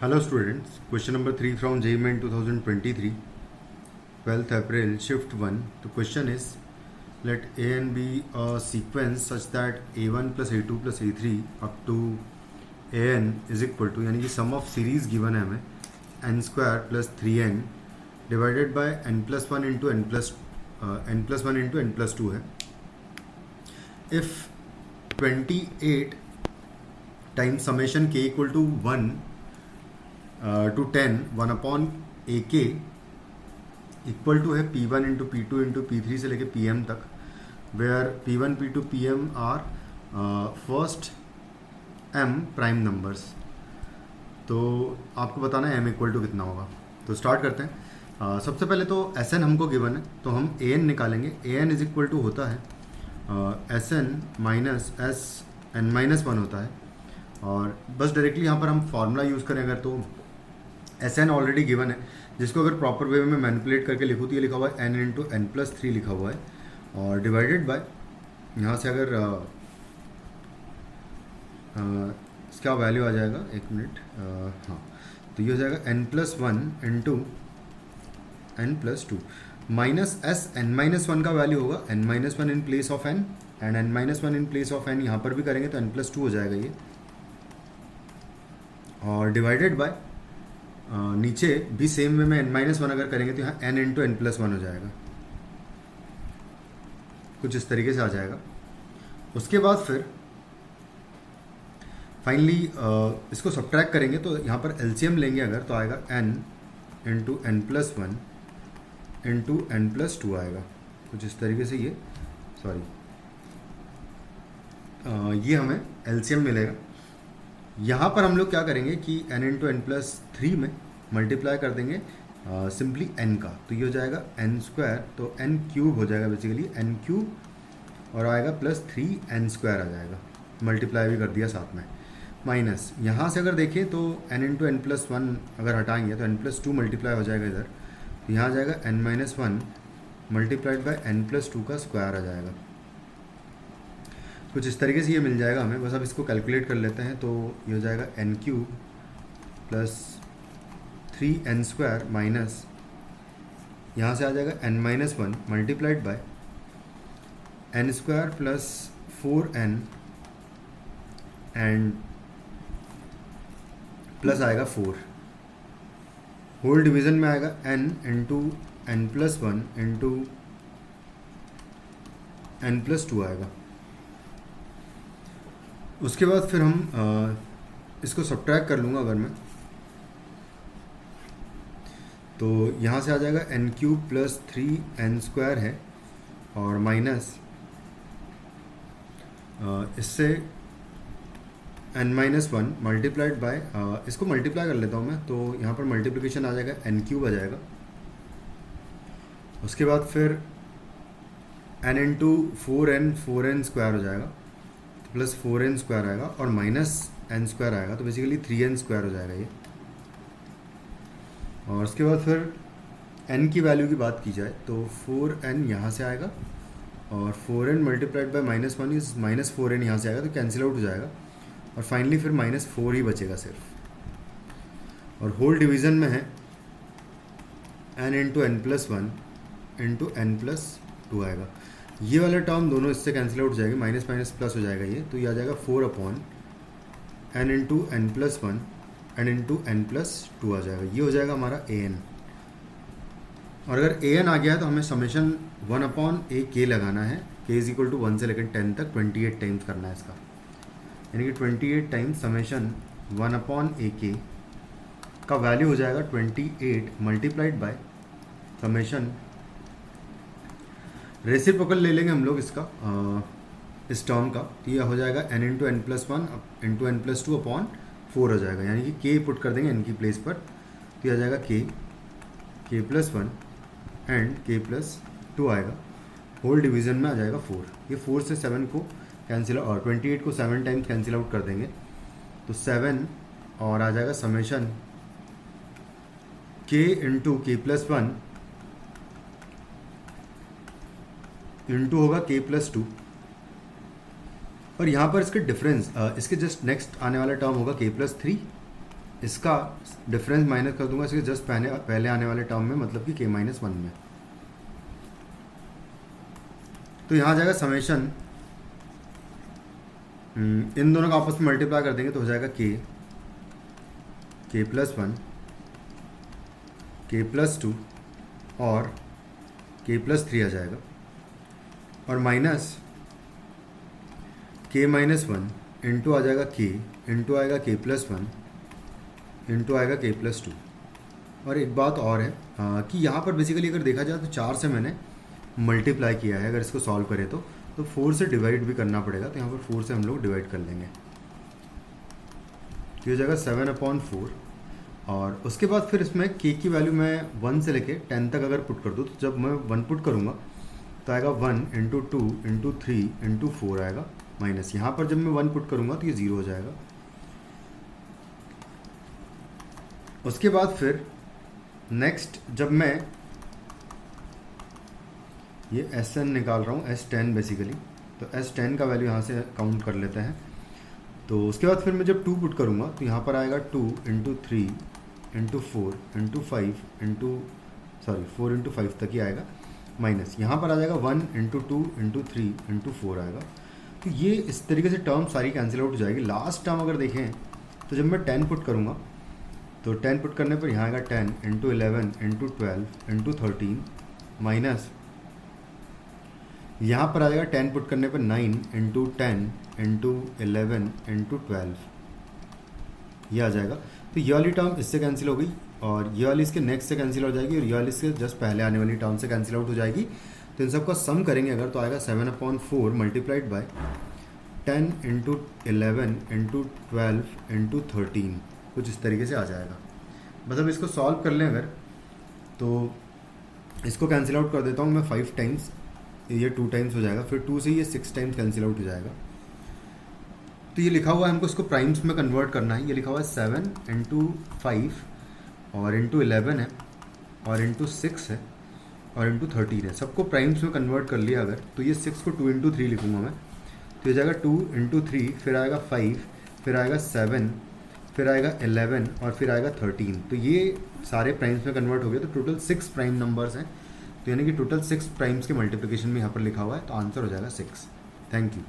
Hello students, question number 3 from JEE Main 2023, 12th April, shift 1. The question is, let A and be a sequence such that A1 plus A2 plus A3 up to AN is equal to, यानी कि sum of series given है हमें n square plus 3n divided by n plus 1 into n plus 1 into n plus 2 है. If 28 times summation k equal to 1 to 10 1 upon AK equal to है P1 into P2 into P3 से लेके PM तक, where P1 P2 PM are first M prime numbers. तो आपको बताना है M equal to कितना होगा. तो स्टार्ट करते हैं. सबसे पहले तो Sn हमको गिवन है, तो हम An निकालेंगे. An इज इक्वल टू होता है Sn माइनस Sn माइनस 1 होता है. और बस डायरेक्टली यहाँ पर हम फार्मूला यूज़ करें अगर, तो Sn ऑलरेडी गिवन है, जिसको अगर प्रॉपर वे में मैनिपुलेट करके लिखूँ तो ये लिखा हुआ है n इंटू एन प्लस 3 लिखा हुआ है, और डिवाइडेड बाय यहाँ से अगर इसका वैल्यू आ जाएगा, एक मिनट, हाँ, तो ये हो जाएगा n plus 1 into n plus 2 minus Sn minus 1 का वैल्यू होगा n minus 1 in place of n and n minus 1 in place of n. यहाँ पर भी करेंगे तो n प्लस 2 हो जाएगा ये, और डिवाइडेड बाय नीचे भी सेम वे में n माइनस 1 अगर करेंगे तो यहाँ n इंटू एन प्लस 1 हो जाएगा, कुछ इस तरीके से आ जाएगा. उसके बाद फिर फाइनली इसको सब्ट्रैक्ट करेंगे तो यहाँ पर एलसीएम लेंगे अगर, तो आएगा n into n plus 1 into n plus 2 आएगा, कुछ इस तरीके से. ये सॉरी ये हमें एलसीएम मिलेगा. यहाँ पर हम लोग क्या करेंगे कि n इंटू एन प्लस 3 में मल्टीप्लाई कर देंगे सिंपली n का, तो ये हो जाएगा n स्क्वायर, तो n क्यूब हो जाएगा बेसिकली n क्यूब, और आएगा प्लस 3n स्क्वायर आ जाएगा. मल्टीप्लाई भी कर दिया साथ में, माइनस यहाँ से अगर देखें तो n इंटू एन प्लस 1 अगर हटाएंगे तो n प्लस 2 मल्टीप्लाई हो जाएगा इधर, तो यहाँ आ जाएगा n minus 1 multiplied by n plus 2 का स्क्वायर आ जाएगा. कुछ इस तरीके से ये मिल जाएगा हमें. बस अब इसको कैलकुलेट कर लेते हैं, तो ये हो जाएगा n cube plus 3n square minus यहाँ से आ जाएगा n minus 1 multiplied by n square plus 4n and plus आएगा 4. होल डिवीज़न में आएगा n into n plus 1 into n plus 2 आएगा. उसके बाद फिर हम इसको सब्ट्रैक्ट कर लूँगा अगर मैं, तो यहाँ से आ जाएगा n cube plus 3n square है, और माइनस इससे n माइनस 1 मल्टीप्लाइड बाय, इसको मल्टीप्लाई कर लेता हूँ मैं, तो यहाँ पर मल्टीप्लिकेशन आ जाएगा n क्यूब आ जाएगा. उसके बाद फिर n इंटू 4n स्क्वायर हो जाएगा, प्लस 4n स्क्वायर आएगा, और माइनस n स्क्वायर आएगा, तो बेसिकली 3n स्क्वायर हो जाएगा ये. और उसके बाद फिर n की वैल्यू की बात की जाए तो 4n यहाँ से आएगा, और 4n multiplied by minus 1 is minus 4n यहाँ से आएगा, तो कैंसिल आउट हो जाएगा, और फाइनली फिर माइनस 4 ही बचेगा सिर्फ. और होल डिवीज़न में है n into n plus 1 into n plus 2 आएगा. ये वाला टर्म दोनों इससे कैंसिल आउट हो जाएगी, माइनस माइनस प्लस हो जाएगा ये, तो ये आ जाएगा 4 upon n into n plus 1 and into n plus 2 आ जाएगा. ये हो जाएगा हमारा an. और अगर an आ गया है तो हमें समेशन 1 अपॉन ए के लगाना है. k इज इक्वल टू 1 से लेकर 10 तक 28 टाइम्स करना है इसका, यानी कि 28 टाइम्स समेशन 1 अपॉन ए के का वैल्यू हो जाएगा 28 मल्टीप्लाइड बाय समेशन, रेसिप्रोकल ले लेंगे हम लोग इसका इस टर्म का, तो ये हो जाएगा n into n plus 1 into n plus 2 upon 4 हो जाएगा, यानी कि k पुट कर देंगे n की प्लेस पर, तो ये आ जाएगा k plus 1 and k plus 2 आएगा. होल डिवीज़न में आ जाएगा 4. ये 4 से 7 को कैंसिल, और 28 को 7 टाइम्स कैंसिल आउट कर देंगे, तो 7 और आ जाएगा समेशन k इंटू के प्लस 1 इंटू होगा k प्लस 2, और यहाँ पर इसके डिफरेंस, इसके जस्ट नेक्स्ट आने वाला टर्म होगा k प्लस 3 इसका डिफरेंस माइनस कर दूंगा इसके जस्ट पहले आने वाले टर्म में, मतलब कि k-1 में। तो यहाँ जाएगा समेशन, इन दोनों का आपस में मल्टीप्लाई कर देंगे तो हो जाएगा k+1, k+2 और k+3 आ जाएगा, और माइनस k-1 इंटू आ जाएगा k, इंटू आएगा k+1, इंटू आएगा k+2। और एक बात और है कि यहाँ पर बेसिकली अगर देखा जाए तो 4 से मैंने मल्टीप्लाई किया है, अगर इसको सॉल्व करें तो 4 से डिवाइड भी करना पड़ेगा, तो यहाँ पर 4 से हम लोग डिवाइड कर लेंगे, तो ये हो जाएगा 7/4। और उसके बाद फिर इसमें k की वैल्यू मैं 1 से लेके 10 तक अगर पुट कर दूँ, तो जब मैं 1 पुट करूँगा तो आएगा 1 इंटू 2 इंटू 3 इंटू 4 आएगा, माइनस यहाँ पर जब मैं 1 पुट करूँगा तो ये 0 हो जाएगा। उसके बाद फिर नेक्स्ट जब मैं ये Sn निकाल रहा हूँ, S10 बेसिकली, तो S10 का वैल्यू यहाँ से काउंट कर लेते हैं। तो उसके बाद फिर मैं जब 2 पुट करूँगा तो यहाँ पर आएगा 2 into 3 into 4 into 5 into 4 into 5 तक ही आएगा, माइनस यहाँ पर आ जाएगा 1 इंटू 2 इंटू 3 इंटू 4 आएगा। तो ये इस तरीके से टर्म सारी कैंसिल आउट हो जाएगी। लास्ट टर्म अगर देखें तो जब मैं 10 पुट करूँगा तो 10 पुट करने पर यहाँ आएगा 10 इंटू 11 इंटू 12 इंटू 13, माइनस यहाँ पर आ जाएगा 10 पुट करने पर 9 इंटू 10 इंटू 11 इंटू 12, ये आ जाएगा। तो ये वाली टर्म इससे कैंसिल हो गई, और ये वाली इसके नेक्स्ट से कैंसिल हो जाएगी, और ये वाली इसके जस्ट पहले आने वाली टर्म से कैंसिल आउट हो जाएगी। तो इन सबका सम करेंगे अगर तो आएगा 7/4 multiplied by 10 into 11 into 12 into 13, कुछ इस तरीके से आ जाएगा। मतलब इसको सॉल्व कर लें अगर, तो इसको कैंसिल आउट कर देता हूँ मैं 5 टाइम्स, ये 2 टाइम्स हो जाएगा, फिर 2 से ये 6 टाइम्स कैंसिल आउट हो जाएगा। तो ये लिखा हुआ है, हमको इसको प्राइम्स में कन्वर्ट करना है। ये लिखा हुआ है 7 इंटू 5 और इंटू 11 है और इंटू 6 है और इंटू 13 है। सबको प्राइम्स में कन्वर्ट कर लिया अगर, तो ये 6 को 2 इंटू 3 लिखूँगा मैं, तो ये जाएगा 2 इंटू 3, फिर आएगा 5, फिर आएगा 7, फिर आएगा 11 और फिर आएगा 13। तो ये सारे प्राइम्स में कन्वर्ट हो गए, तो टोटल 6 प्राइम नंबर्स हैं। तो यानी कि टोटल 6 प्राइम्स के मल्टीप्लिकेशन में यहाँ पर लिखा हुआ है, तो आंसर हो जाएगा 6। Thank you.